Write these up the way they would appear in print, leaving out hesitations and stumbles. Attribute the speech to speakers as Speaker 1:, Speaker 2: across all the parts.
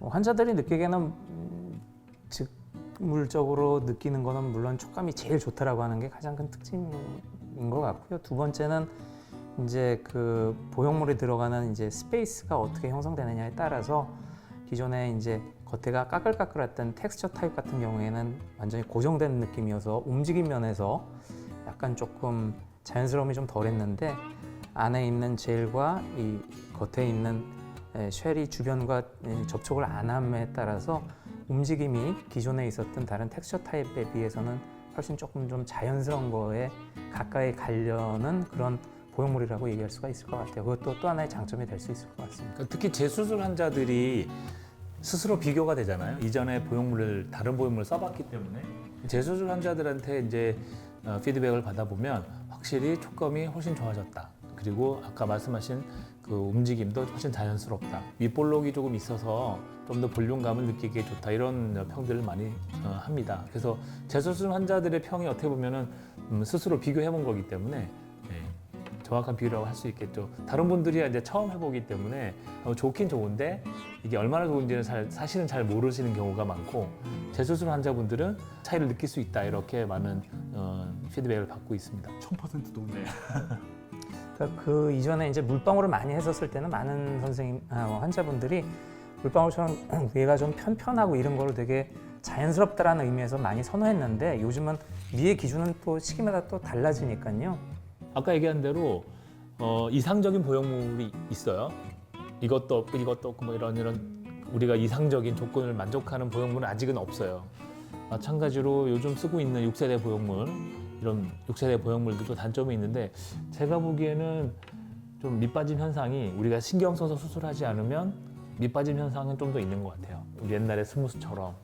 Speaker 1: 환자들이 느끼기에는 즉물적으로 느끼는 거는 물론 촉감이 제일 좋다라고 하는 게 가장 큰 특징인 것 같고요. 두 번째는 이제 그 보형물이 들어가는 이제 스페이스가 어떻게 형성되느냐에 따라서 기존에 이제 겉에가 까끌까끌했던 텍스처 타입 같은 경우에는 완전히 고정된 느낌이어서 움직임 면에서 약간 조금 자연스러움이 좀 덜했는데 안에 있는 젤과 이 겉에 있는 쉘이 주변과 접촉을 안 함에 따라서 움직임이 기존에 있었던 다른 텍스처 타입에 비해서는 훨씬 조금 좀 자연스러운 거에 가까이 가려는 그런 보형물이라고 얘기할 수가 있을 것 같아요. 그것도 또 하나의 장점이 될 수 있을 것 같습니다.
Speaker 2: 특히 재수술 환자들이 스스로 비교가 되잖아요. 이전에 다른 보형물을 써봤기 때문에 재수술 환자들한테 이제 피드백을 받아보면 확실히 촉감이 훨씬 좋아졌다. 그리고 아까 말씀하신 그 움직임도 훨씬 자연스럽다. 윗볼록이 조금 있어서 좀 더 볼륨감을 느끼기에 좋다. 이런 평들을 많이 합니다. 그래서 재수술 환자들의 평이 어떻게 보면은 스스로 비교해본 거기 때문에 정확한 비유라고 할 수 있겠죠. 다른 분들이 이제 처음 해보기 때문에 좋긴 좋은데 이게 얼마나 좋은지는 사실은 잘 모르시는 경우가 많고 재수술 환자분들은 차이를 느낄 수 있다 이렇게 많은 피드백을 받고 있습니다.
Speaker 3: 1000% 동의해요.
Speaker 1: 그러니까 그 이전에 이제 물방울을 많이 했었을 때는 많은 환자분들이 물방울처럼 위가 좀 편편하고 이런 거를 되게 자연스럽다라는 의미에서 많이 선호했는데 요즘은 미의 기준은 또 시기마다 또 달라지니까요.
Speaker 2: 아까 얘기한 대로 이상적인 보형물이 있어요. 이것도 없고 뭐 이런 우리가 이상적인 조건을 만족하는 보형물은 아직은 없어요. 마찬가지로 요즘 쓰고 있는 6세대 보형물, 이런 6세대 보형물들도 단점이 있는데 제가 보기에는 좀 밑빠짐 현상이 우리가 신경 써서 수술하지 않으면 밑빠짐 현상은 좀 더 있는 것 같아요. 우리 옛날에 스무스처럼.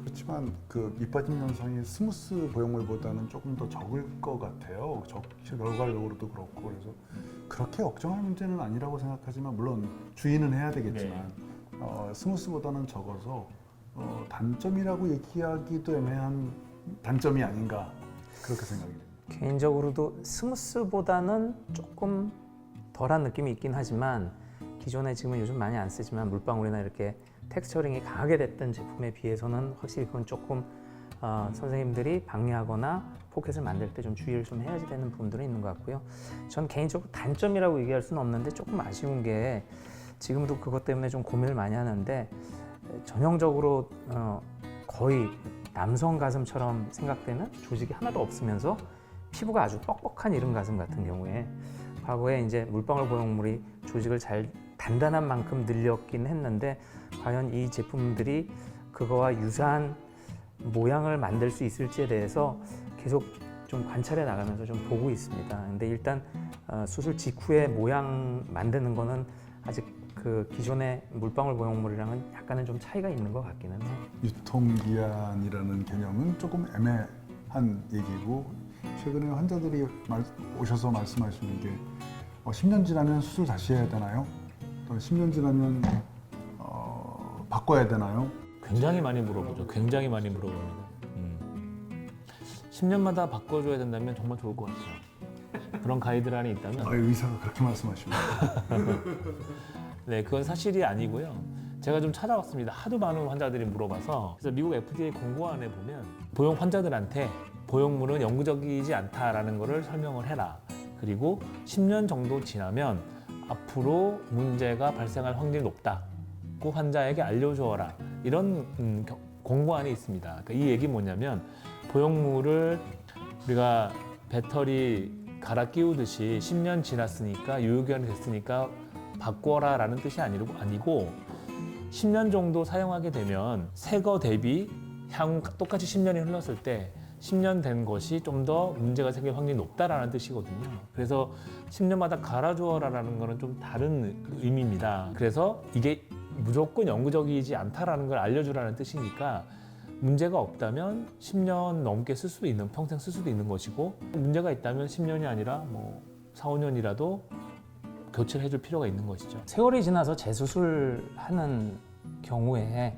Speaker 3: 그렇지만 그 밑빠짐 현상이 스무스 보형물보다는 조금 더 적을 것 같아요. 결과적으로도 그렇고 그래서 그렇게 걱정할 문제는 아니라고 생각하지만 물론 주의는 해야 되겠지만 스무스보다는 적어서 단점이라고 얘기하기도 애매한 단점이 아닌가 그렇게 생각이 됩니다.
Speaker 1: 개인적으로도 스무스보다는 조금 덜한 느낌이 있긴 하지만 기존에 지금은 요즘 많이 안 쓰지만 물방울이나 이렇게 텍스처링이 강하게 됐던 제품에 비해서는 확실히 그건 조금 선생님들이 방해하거나 포켓을 만들 때 좀 주의를 좀 해야지 되는 부분들은 있는 것 같고요. 전 개인적으로 단점이라고 얘기할 수는 없는데 조금 아쉬운 게 지금도 그것 때문에 좀 고민을 많이 하는데 전형적으로 거의 남성 가슴처럼 생각되는 조직이 하나도 없으면서 피부가 아주 뻑뻑한 이런 가슴 같은 경우에 과거에 이제 물방울 보형물이 조직을 잘 단단한 만큼 늘렸긴 했는데 과연 이 제품들이 그거와 유사한 모양을 만들 수 있을지에 대해서 계속 좀 관찰해 나가면서 좀 보고 있습니다. 근데 일단 수술 직후에 모양 만드는 거는 아직 그 기존의 물방울 보형물이랑은 약간은 좀 차이가 있는 것 같기는 해요.
Speaker 3: 유통기한이라는 개념은 조금 애매한 얘기고 최근에 환자들이 오셔서 말씀하시는 게 10년 지나면 수술 다시 해야 되나요? 또 10년 지나면 바꿔야 되나요?
Speaker 2: 굉장히 많이 물어보죠. 굉장히 많이 물어봅니다. 10년마다 바꿔줘야 된다면 정말 좋을 것 같아요. 그런 가이드라인이 있다면
Speaker 3: 의사가 그렇게 말씀하십니다.
Speaker 2: 네, 그건 사실이 아니고요. 제가 좀 찾아봤습니다. 하도 많은 환자들이 물어봐서. 그래서 미국 FDA 공고안에 보면 보형 환자들한테 보형물은 영구적이지 않다라는 것을 설명을 해라. 그리고 10년 정도 지나면 앞으로 문제가 발생할 확률이 높다고 환자에게 알려주어라. 이런 공고안이 있습니다. 그러니까 이 얘기 뭐냐면 보형물을 우리가 배터리 갈아 끼우듯이 10년 지났으니까 유효기간이 됐으니까 바꿔라 라는 뜻이 아니고 10년 정도 사용하게 되면 새 거 대비 향후 똑같이 10년이 흘렀을 때 10년 된 것이 좀 더 문제가 생길 확률이 높다라는 뜻이거든요. 그래서 10년마다 갈아주어라라는 거는 좀 다른 의미입니다. 그래서 이게 무조건 영구적이지 않다라는 걸 알려주라는 뜻이니까 문제가 없다면 10년 넘게 쓸 수도 있는, 평생 쓸 수도 있는 것이고 문제가 있다면 10년이 아니라 뭐 4, 5년이라도 교체를 해줄 필요가 있는 것이죠.
Speaker 1: 세월이 지나서 재수술하는 경우에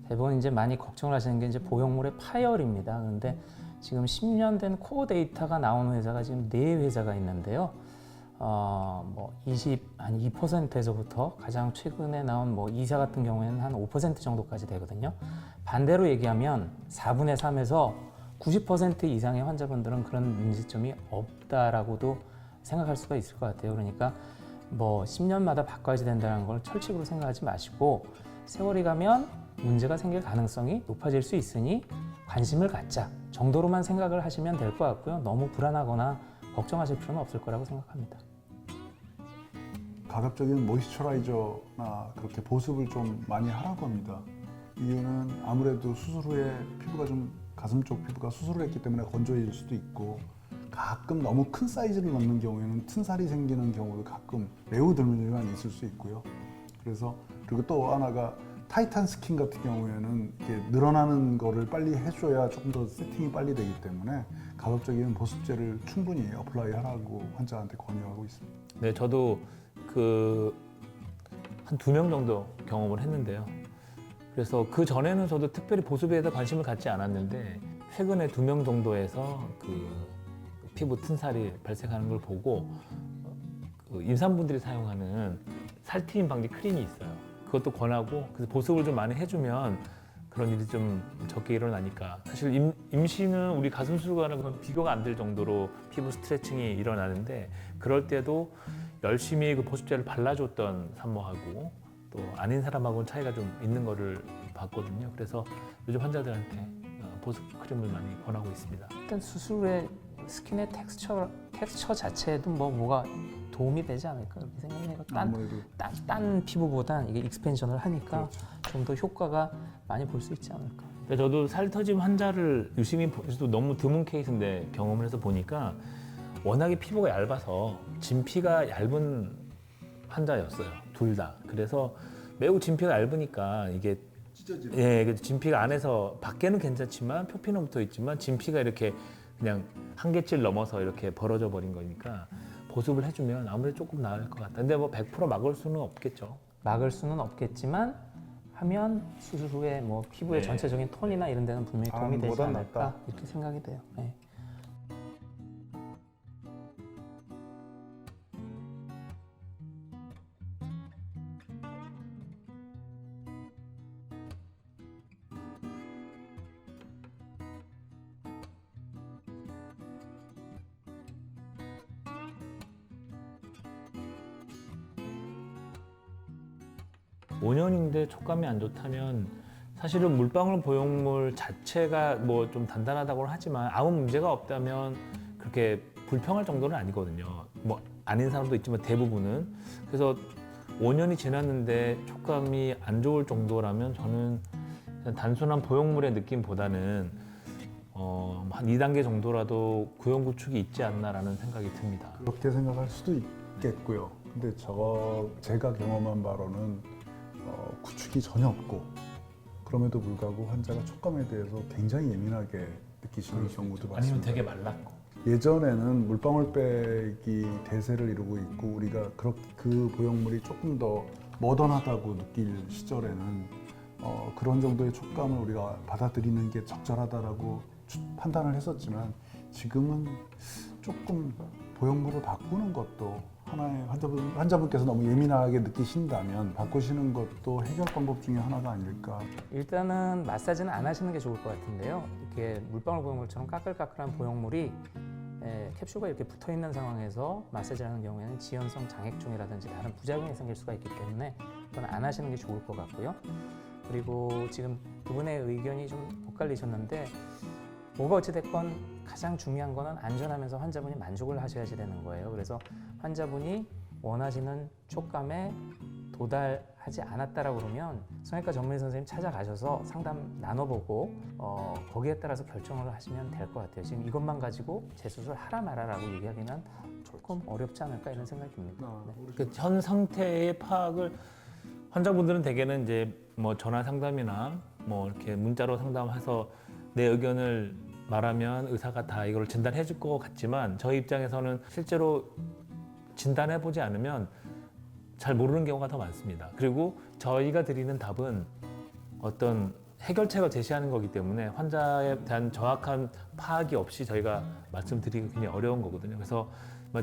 Speaker 1: 대부분 이제 많이 걱정을 하시는 게 이제 보형물의 파열입니다. 그런데 지금 10년 된 코어 데이터가 나오는 회사가 지금 4회사가 있는데요. 한 2%에서부터 가장 최근에 나온 이사 같은 경우에는 한 5% 정도까지 되거든요. 반대로 얘기하면 4분의 3에서 90% 이상의 환자분들은 그런 문제점이 없다라고도 생각할 수가 있을 것 같아요. 그러니까 10년마다 바꿔야지 된다는 걸 철칙으로 생각하지 마시고 세월이 가면 문제가 생길 가능성이 높아질 수 있으니 관심을 갖자 정도로만 생각을 하시면 될 것 같고요. 너무 불안하거나 걱정하실 필요는 없을 거라고 생각합니다.
Speaker 3: 가급적이면 모이스처라이저나 그렇게 보습을 좀 많이 하라고 합니다. 이유는 아무래도 수술 후에 피부가 좀 가슴 쪽 피부가 수술을 했기 때문에 건조해질 수도 있고 가끔 너무 큰 사이즈를 넣는 경우에는 튼살이 생기는 경우도 가끔 매우 드물지만 있을 수 있고요. 그래서 그리고 또 하나가 타이탄 스킨 같은 경우에는 이렇게 늘어나는 거를 빨리 해줘야 조금 더 세팅이 빨리 되기 때문에 가급적이면 보습제를 충분히 어플라이 하라고 환자한테 권유하고 있습니다.
Speaker 2: 네, 저도 한 2명 정도 경험을 했는데요. 그래서 그 전에는 저도 특별히 보습에 대해 관심을 갖지 않았는데 최근에 2명 정도에서 피부 튼살이 발생하는 걸 보고 임산부들이 사용하는 살트임 방지 크림이 있어요. 그것도 권하고 그래서 보습을 좀 많이 해주면 그런 일이 좀 적게 일어나니까 사실 임신은 우리 가슴 수술과는 그건 비교가 안 될 정도로 피부 스트레칭이 일어나는데 그럴 때도 열심히 그 보습제를 발라줬던 산모하고 또 아닌 사람하고는 차이가 좀 있는 거를 봤거든요. 그래서 요즘 환자들한테 보습 크림을 많이 권하고 있습니다.
Speaker 1: 일단 수술 후에 스킨의 텍스처 자체에도 뭐가 도움이 되지 않을까 그렇게 생각해요. 딴 피부보단 이게 익스펜션을 하니까 좀 더 효과가 많이 볼 수 있지 않을까.
Speaker 2: 근데 저도 살터짐 환자를 유심히 보셔도 너무 드문 케이스인데 경험을 해서 보니까 워낙에 피부가 얇아서 진피가 얇은 환자였어요. 둘 다. 그래서 매우 진피가 얇으니까 이게 진피가 안에서 밖에는 괜찮지만 표피는 붙어 있지만 진피가 이렇게 그냥 한계치를 넘어서 이렇게 벌어져 버린 거니까 보습을 해주면 아무래도 조금 나을 것 같다. 근데 100% 막을 수는 없겠죠.
Speaker 1: 막을 수는 없겠지만 하면 수술 후에 피부의 전체적인 톤이나 이런 데는 분명히 도움이 되지 않을까 이렇게 생각이 돼요. 네.
Speaker 2: 5년인데 촉감이 안 좋다면 사실은 물방울 보형물 자체가 좀 단단하다고는 하지만 아무 문제가 없다면 그렇게 불평할 정도는 아니거든요. 아닌 사람도 있지만 대부분은. 그래서 5년이 지났는데 촉감이 안 좋을 정도라면 저는 그냥 단순한 보형물의 느낌보다는 한 2단계 정도라도 구형 구축이 있지 않나라는 생각이 듭니다.
Speaker 3: 그렇게 생각할 수도 있겠고요. 근데 제가 경험한 바로는 구축이 전혀 없고 그럼에도 불구하고 환자가 촉감에 대해서 굉장히 예민하게 느끼시는 경우도 많습니다.
Speaker 2: 아니면 되게 말랐고.
Speaker 3: 예전에는 물방울백이 대세를 이루고 있고 우리가 그 보형물이 조금 더 모던하다고 느낄 시절에는 그런 정도의 촉감을 우리가 받아들이는 게 적절하다라고 판단을 했었지만 지금은 조금 보형물을 바꾸는 것도 하나의 환자분께서 너무 예민하게 느끼신다면 바꾸시는 것도 해결 방법 중에 하나가 아닐까.
Speaker 1: 일단은 마사지는 안 하시는 게 좋을 것 같은데요. 이렇게 물방울 보형물처럼 까끌까끌한 보형물이 캡슐과 이렇게 붙어 있는 상황에서 마사지를 하는 경우에는 지연성 장액종이라든지 다른 부작용이 생길 수가 있기 때문에 그건 안 하시는 게 좋을 것 같고요. 그리고 지금 두 분의 의견이 좀 엇갈리셨는데 뭐가 어찌됐건 가장 중요한 거는 안전하면서 환자분이 만족을 하셔야지 되는 거예요. 그래서 환자분이 원하시는 촉감에 도달하지 않았다라고 그러면 성형외과 전문의 선생님 찾아가셔서 상담 나눠보고 거기에 따라서 결정을 하시면 될 것 같아요. 지금 이것만 가지고 재수술 하라 마라라고 얘기하기는 조금 어렵지 않을까 이런 생각이 듭니다. 네.
Speaker 2: 현 상태의 파악을 환자분들은 대개는 이제 전화 상담이나 이렇게 문자로 상담해서 내 의견을 말하면 의사가 다 이걸 진단해 줄 것 같지만 저희 입장에서는 실제로 진단해 보지 않으면 잘 모르는 경우가 더 많습니다. 그리고 저희가 드리는 답은 어떤 해결책을 제시하는 거기 때문에 환자에 대한 정확한 파악이 없이 저희가 말씀드리기 굉장히 어려운 거거든요. 그래서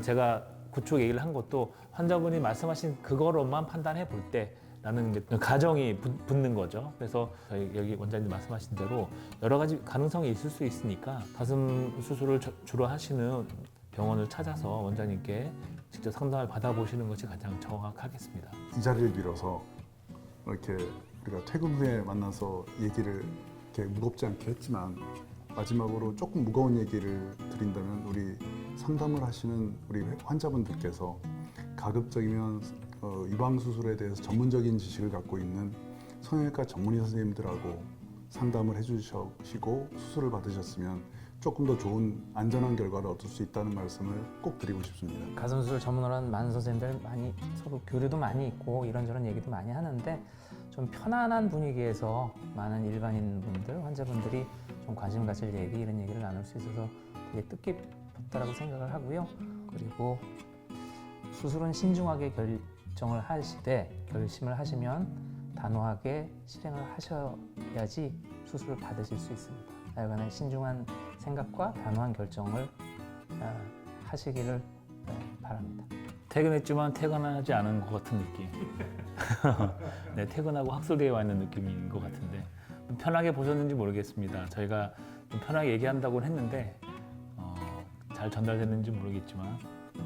Speaker 2: 제가 구축 얘기를 한 것도 환자분이 말씀하신 그거로만 판단해 볼 때라는 이제 가정이 붙는 거죠. 그래서 저희 여기 원장님 말씀하신 대로 여러 가지 가능성이 있을 수 있으니까 가슴 수술을 주로 하시는 병원을 찾아서 원장님께 직접 상담을 받아보시는 것이 가장 정확하겠습니다.
Speaker 3: 이 자리를 빌어서 이렇게 우리가 퇴근 후에 만나서 얘기를 이렇게 무겁지 않게 했지만 마지막으로 조금 무거운 얘기를 드린다면 우리 상담을 하시는 우리 환자분들께서 가급적이면 유방 수술에 대해서 전문적인 지식을 갖고 있는 성형외과 전문의 선생님들하고 상담을 해주시고 수술을 받으셨으면 조금 더 좋은 안전한 결과를 얻을 수 있다는 말씀을 꼭 드리고 싶습니다.
Speaker 1: 가슴 수술 전문으로 하는 많은 선생님들 많이 서로 교류도 많이 있고 이런저런 얘기도 많이 하는데 좀 편안한 분위기에서 많은 일반인 분들, 환자분들이 좀 관심 가질 얘기 이런 얘기를 나눌 수 있어서 되게 뜻깊다라고 생각을 하고요. 그리고 수술은 신중하게 결정을 하시되 결심을 하시면 단호하게 실행을 하셔야지 수술을 받으실 수 있습니다. 하여간에 신중한 생각과 단호한 결정을 하시기를 바랍니다.
Speaker 2: 퇴근했지만 퇴근하지 않은 것 같은 느낌. 네, 퇴근하고 학술대에 와 있는 느낌인 것 같은데 편하게 보셨는지 모르겠습니다. 저희가 좀 편하게 얘기한다고는 했는데 잘 전달됐는지 모르겠지만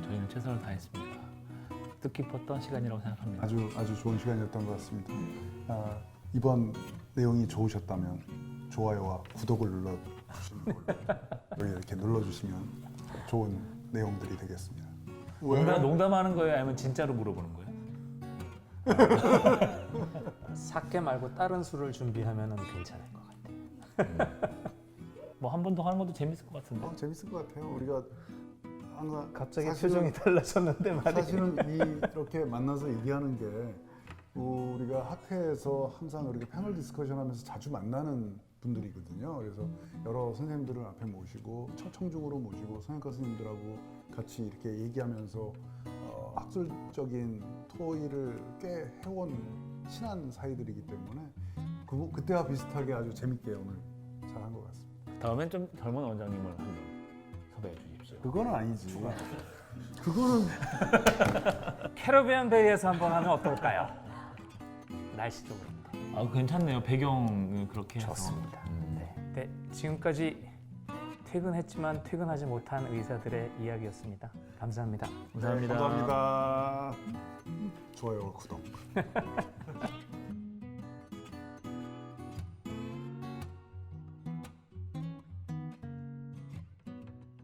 Speaker 2: 저희는 최선을 다했습니다. 뜻깊었던 시간이라고 생각합니다.
Speaker 3: 아주 좋은 시간이었던 것 같습니다. 이번 내용이 좋으셨다면 좋아요와 구독을 눌러주시는 걸로 여기 이렇게 눌러주시면 좋은 내용들이 되겠습니다.
Speaker 2: 농담하는 거예요? 아니면 진짜로 물어보는 거예요?
Speaker 1: 사케 말고 다른 술을 준비하면 괜찮을 것 같아요.
Speaker 2: 뭐 한 번 더 하는 것도 재밌을 것 같은데.
Speaker 3: 재밌을 것 같아요. 우리가 항상
Speaker 1: 갑자기
Speaker 3: 사실은-
Speaker 1: 표정이 달라졌는데 말이에요.
Speaker 3: 사실은 이렇게 만나서 얘기하는 게 우리가 학회에서 항상 이렇게 패널 디스커션하면서 자주 만나는 분들이거든요. 그래서 여러 선생님들을 앞에 모시고 초청중으로 모시고 성형외과 선생님들하고 같이 이렇게 얘기하면서 학술적인 토의를 꽤 해온 친한 사이들이기 때문에 그때와 비슷하게 아주 재밌게 오늘 잘한 것 같습니다.
Speaker 2: 다음엔 좀 젊은 원장님을 한번 섭외해 주십시오.
Speaker 3: 그거는 아니지. 그거는
Speaker 1: 캐러비안 베이에서 한번 하면 어떨까요? 날씨도 그런데.
Speaker 2: 괜찮네요. 배경 그렇게 해서.
Speaker 1: 좋습니다. 네, 지금까지 퇴근했지만 퇴근하지 못한 의사들의 이야기였습니다. 감사합니다.
Speaker 2: 감사합니다.
Speaker 3: 감사합니다. 좋아요와 구독.